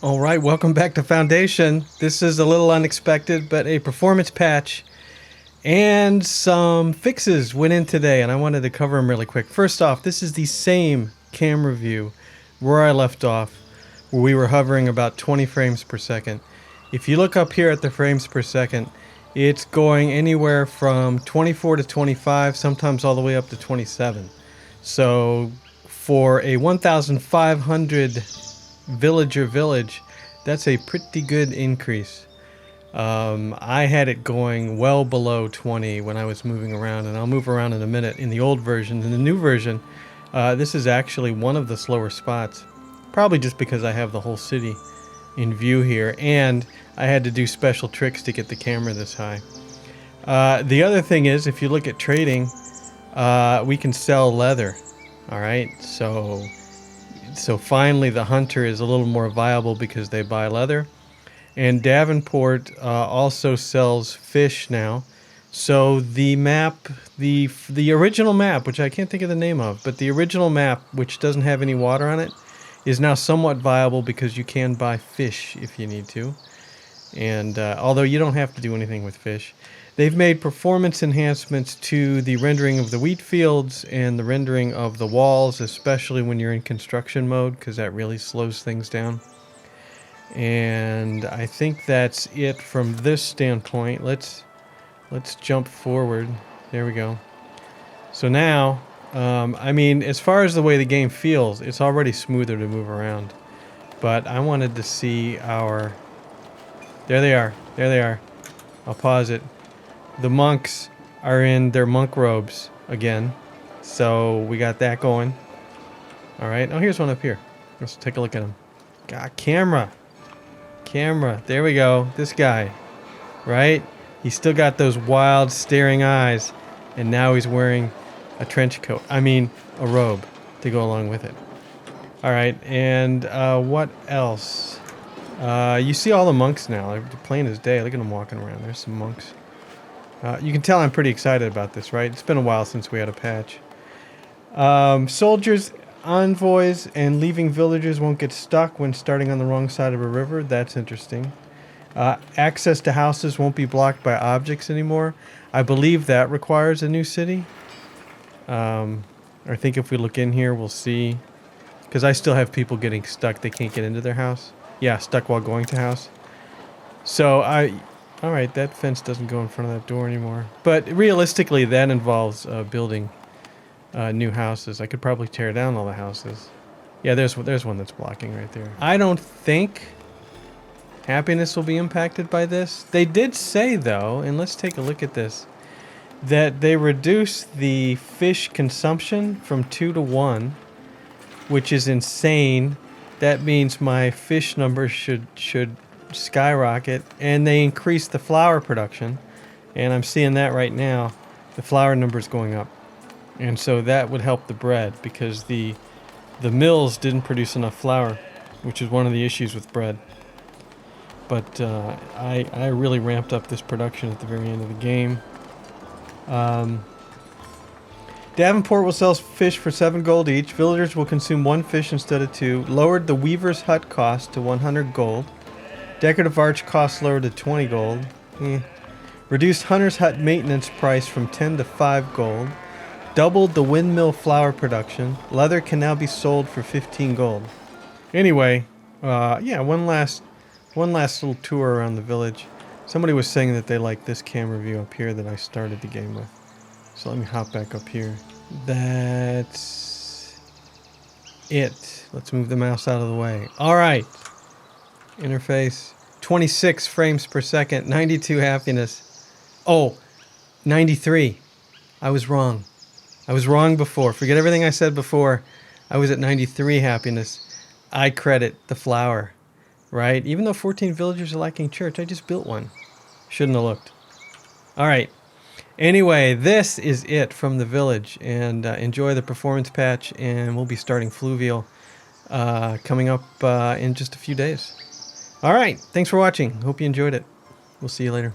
All right, welcome back to Foundation. This is a little unexpected, but a performance patch and some fixes went in today, and I wanted to cover them really quick. First off, this is the same camera view where I left off, where we were hovering about 20 frames per second. If you look up here at the frames per second, it's going anywhere from 24 to 25, sometimes all the way up to 27. So for a 1,500 villager village, that's a pretty good increase. I had it going well below 20 when I was moving around, and I'll move around in a minute in the old version. In the new version, this is actually one of the slower spots, probably just because I have the whole city in view here, and I had to do special tricks to get the camera this high. The other thing is, if you look at trading, we can sell leather. All right, so finally the hunter is a little more viable because they buy leather. And Davenport also sells fish now. So the map, the original map, which I can't think of the name of, but the original map, which doesn't have any water on it, is now somewhat viable because you can buy fish if you need to. And although you don't have to do anything with fish. They've made performance enhancements to the rendering of the wheat fields and the rendering of the walls, especially when you're in construction mode, because that really slows things down. And I think that's it from this standpoint. Let's jump forward. There we go. So now, I mean, as far as the way the game feels, it's already smoother to move around. But I wanted to see our... There they are. There they are. I'll pause it. The monks are in their monk robes again. So we got that going. All right. Oh, here's one up here. Let's take a look at him. God, camera. There we go. This guy. Right? He's still got those wild staring eyes. And now he's wearing a trench coat. I mean, a robe to go along with it. All right. And what else? You see all the monks now. They're plain as day. Look at them walking around. There's some monks. You can tell I'm pretty excited about this, right? It's been a while since we had a patch. Soldiers, envoys, and leaving villagers won't get stuck when starting on the wrong side of a river. That's interesting. Access to houses won't be blocked by objects anymore. I believe that requires a new city. I think if we look in here, we'll see. Because I still have people getting stuck. They can't get into their house. Yeah, stuck while going to house. So all right, that fence doesn't go in front of that door anymore. But realistically, that involves building new houses. I could probably tear down all the houses. Yeah, there's one that's blocking right there. I don't think happiness will be impacted by this. They did say, though, and let's take a look at this, that they reduced the fish consumption from 2 to 1, which is insane. That means my fish numbers should skyrocket, and they increased the flour production, and I'm seeing that right now. The flour numbers going up, and so that would help the bread because the mills didn't produce enough flour, which is one of the issues with bread. But I really ramped up this production at the very end of the game. Davenport will sell fish for 7 gold each. Villagers will consume 1 fish instead of 2. Lowered the weaver's hut cost to 100 gold. Decorative arch cost lowered to 20 gold. Reduced hunter's hut maintenance price from 10 to 5 gold. Doubled the windmill flour production. Leather can now be sold for 15 gold. Anyway, yeah, one last little tour around the village. Somebody was saying that they liked this camera view up here that I started the game with. So let me hop back up here. That's it. Let's move the mouse out of the way. All right. Interface. 26 frames per second. 92 happiness. Oh, 93. I was wrong. I was wrong before. Forget everything I said before. I was at 93 happiness. I credit the flour, right? Even though 14 villagers are lacking church, I just built one. Shouldn't have looked. All right. Anyway, this is it from the village, and enjoy the performance patch, and we'll be starting Fluvial coming up in just a few days. All right. Thanks for watching. Hope you enjoyed it. We'll see you later.